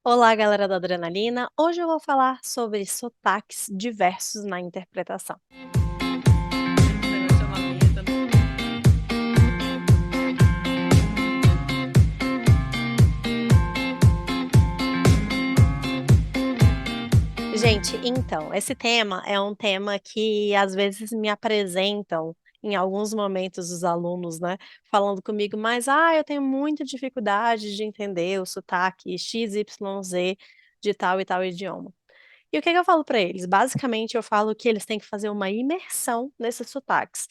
Olá, galera da Adrenalina. Hoje eu vou falar sobre sotaques diversos na interpretação. Negócio é uma merda, né? Gente, então, esse tema é um tema que às vezes me apresentam em alguns momentos os alunos, né, falando comigo, mas eu tenho muita dificuldade de entender o sotaque XYZ de tal e tal idioma. E o que que eu falo para eles? Basicamente, eu falo que eles têm que fazer uma imersão nesses sotaques.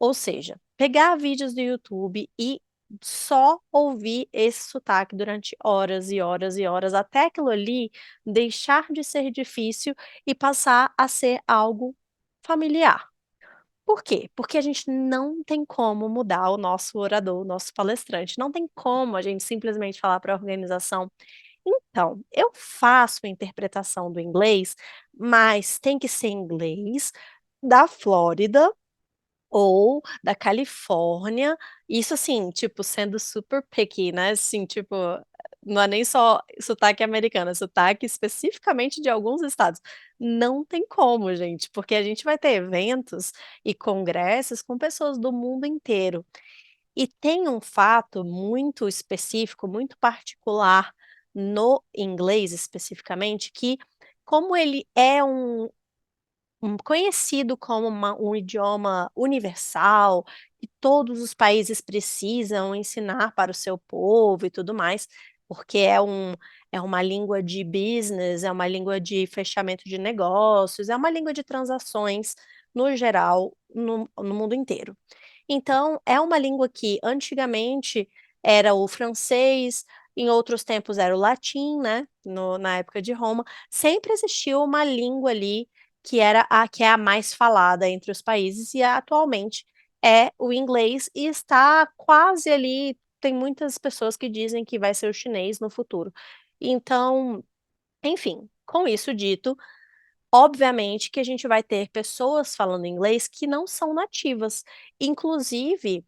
Ou seja, pegar vídeos do YouTube e só ouvir esse sotaque durante horas e horas e horas, até aquilo ali deixar de ser difícil e passar a ser algo familiar. Por quê? Porque a gente não tem como mudar o nosso orador, o nosso palestrante. Não tem como a gente simplesmente falar para a organização então, eu faço a interpretação do inglês, mas tem que ser inglês da Flórida ou da Califórnia, isso assim, tipo, sendo super picky, né, assim, tipo, não é nem só sotaque americano, é sotaque especificamente de alguns estados. Não tem como, gente, porque a gente vai ter eventos e congressos com pessoas do mundo inteiro. E tem um fato muito específico, muito particular no inglês especificamente, que como ele é conhecido como um idioma universal, que todos os países precisam ensinar para o seu povo e tudo mais, porque é uma língua de business, é uma língua de fechamento de negócios, é uma língua de transações no geral, no mundo inteiro. Então, é uma língua que antigamente era o francês, em outros tempos era o latim, né, na época de Roma, sempre existiu uma língua ali que é a mais falada entre os países e atualmente é o inglês e está quase ali, tem muitas pessoas que dizem que vai ser o chinês no futuro. Então, enfim, com isso dito, obviamente que a gente vai ter pessoas falando inglês que não são nativas. Inclusive,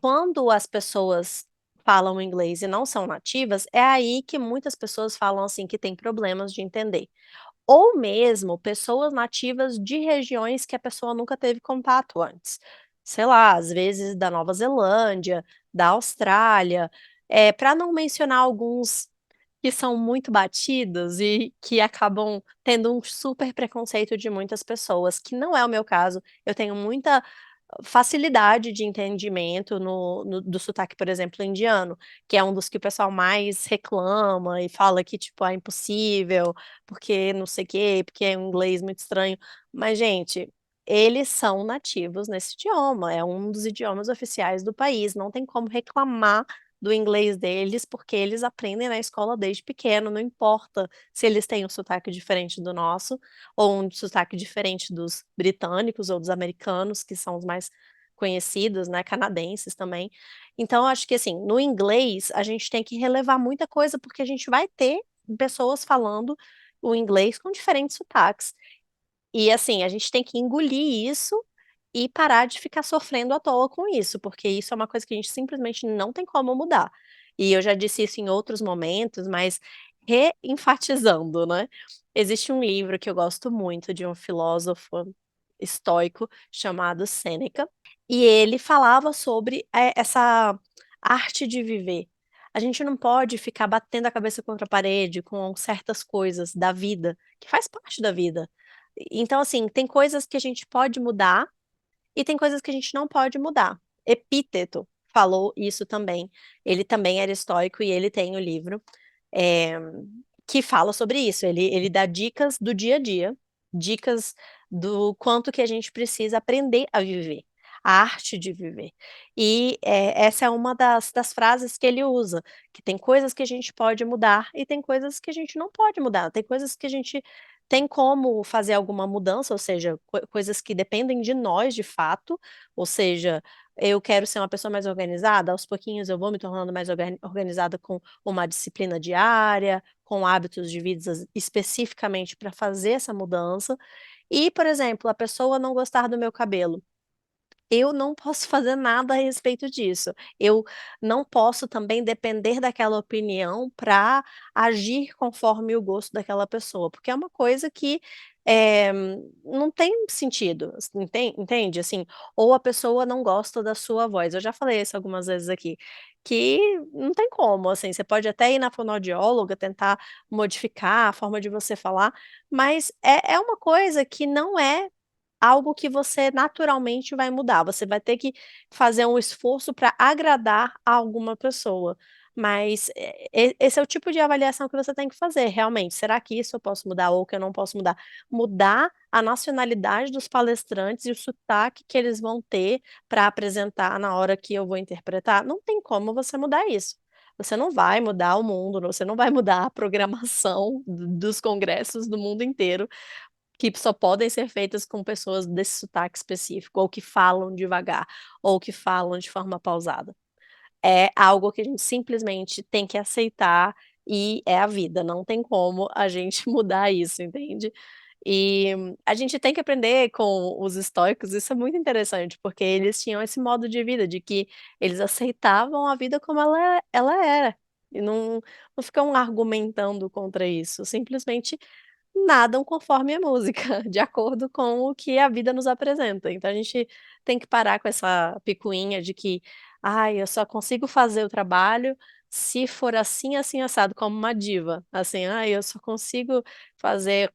quando as pessoas falam inglês e não são nativas, é aí que muitas pessoas falam assim que tem problemas de entender. Ou mesmo pessoas nativas de regiões que a pessoa nunca teve contato antes. Sei lá, às vezes da Nova Zelândia, da Austrália, para não mencionar alguns que são muito batidos e que acabam tendo um super preconceito de muitas pessoas, que não é o meu caso. Eu tenho muita facilidade de entendimento do sotaque, por exemplo, indiano, que é um dos que o pessoal mais reclama e fala que, tipo, é impossível, porque não sei o quê, porque é um inglês muito estranho. Mas, gente, eles são nativos nesse idioma, é um dos idiomas oficiais do país, não tem como reclamar do inglês deles, porque eles aprendem na escola desde pequeno, não importa se eles têm um sotaque diferente do nosso, ou um sotaque diferente dos britânicos ou dos americanos, que são os mais conhecidos, né, canadenses também. Então, eu acho que assim, no inglês, a gente tem que relevar muita coisa, porque a gente vai ter pessoas falando o inglês com diferentes sotaques. E assim, a gente tem que engolir isso e parar de ficar sofrendo à toa com isso, porque isso é uma coisa que a gente simplesmente não tem como mudar. E eu já disse isso em outros momentos, mas reenfatizando, né? Existe um livro que eu gosto muito de um filósofo estoico chamado Sêneca, e ele falava sobre essa arte de viver. A gente não pode ficar batendo a cabeça contra a parede com certas coisas da vida, que faz parte da vida. Então, assim, tem coisas que a gente pode mudar e tem coisas que a gente não pode mudar. Epíteto falou isso também. Ele também era estoico e ele tem o livro é, que fala sobre isso. Ele dá dicas do dia a dia, dicas do quanto que a gente precisa aprender a viver, a arte de viver. E essa é uma das frases que ele usa, que tem coisas que a gente pode mudar e tem coisas que a gente não pode mudar. Tem coisas que a gente tem como fazer alguma mudança, ou seja, coisas que dependem de nós de fato, ou seja, eu quero ser uma pessoa mais organizada, aos pouquinhos eu vou me tornando mais organizada com uma disciplina diária, com hábitos de vida especificamente para fazer essa mudança. E, por exemplo, a pessoa não gostar do meu cabelo. eu não posso fazer nada a respeito disso. Eu não posso também depender daquela opinião para agir conforme o gosto daquela pessoa, porque é uma coisa que, eh, não tem sentido, entende, assim, ou a pessoa não gosta da sua voz. Eu já falei isso algumas vezes aqui, que não tem como, assim, você pode até ir na fonoaudióloga, tentar modificar a forma de você falar, mas é uma coisa que não é algo que você naturalmente vai mudar, você vai ter que fazer um esforço para agradar a alguma pessoa, mas, esse é o tipo de avaliação que você tem que fazer realmente, "Será que isso eu posso mudar ou que eu não posso mudar?". Mudar a nacionalidade dos palestrantes e o sotaque que eles vão ter para apresentar na hora que eu vou interpretar, não tem como você mudar isso. Você não vai mudar o mundo, você não vai mudar a programação dos congressos do mundo inteiro, que só podem ser feitas com pessoas desse sotaque específico, ou que falam devagar, ou que falam de forma pausada. É algo que a gente simplesmente tem que aceitar e é a vida, não tem como a gente mudar isso, entende? E a gente tem que aprender com os estoicos, isso é muito interessante, porque eles tinham esse modo de vida, de que eles aceitavam a vida como ela era, e não ficam argumentando contra isso, simplesmente nadam conforme a música, de acordo com o que a vida nos apresenta. Então a gente tem que parar com essa picuinha de que: "Ai, eu só consigo fazer o trabalho se for assim, assim, assado", como uma diva, assim: "Ai, eu só consigo fazer".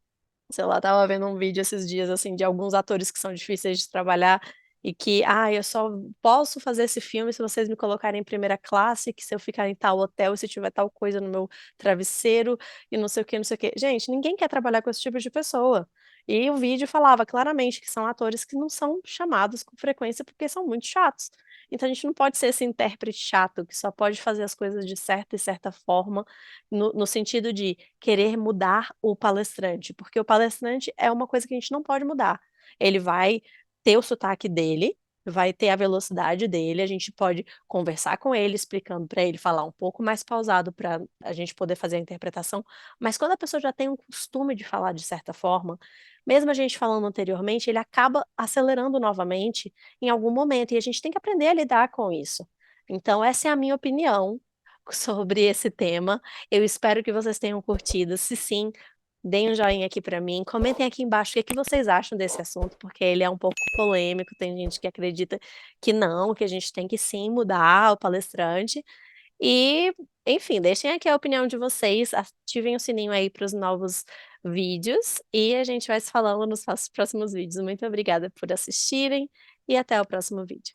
Sei lá, estava vendo um vídeo esses dias, assim, de alguns atores que são difíceis de trabalhar e que: "Ah, eu só posso fazer esse filme se vocês me colocarem em primeira classe, que se eu ficar em tal hotel e se tiver tal coisa no meu travesseiro e não sei o quê, não sei o quê". Gente, ninguém quer trabalhar com esse tipo de pessoa. E o vídeo falava claramente que são atores que não são chamados com frequência, porque são muito chatos. Então a gente não pode ser esse intérprete chato que só pode fazer as coisas de certa e certa forma, no sentido de querer mudar o palestrante, porque o palestrante é uma coisa que a gente não pode mudar. Ele vai ter o sotaque dele, vai ter a velocidade dele, a gente pode conversar com ele, explicando para ele falar um pouco mais pausado para a gente poder fazer a interpretação, mas quando a pessoa já tem um costume de falar de certa forma, mesmo a gente falando anteriormente, ele acaba acelerando novamente em algum momento, e a gente tem que aprender a lidar com isso. Então essa é a minha opinião sobre esse tema. Eu espero que vocês tenham curtido. Se sim, deem um joinha aqui para mim. Comentem aqui embaixo o que é que vocês acham desse assunto, porque ele é um pouco polêmico. Tem gente que acredita que não, que a gente tem que sim mudar o palestrante. E, enfim, deixem aqui a opinião de vocês. Ativem o sininho aí para os novos vídeos. E a gente vai se falando nos próximos vídeos. Muito obrigada por assistirem e até o próximo vídeo.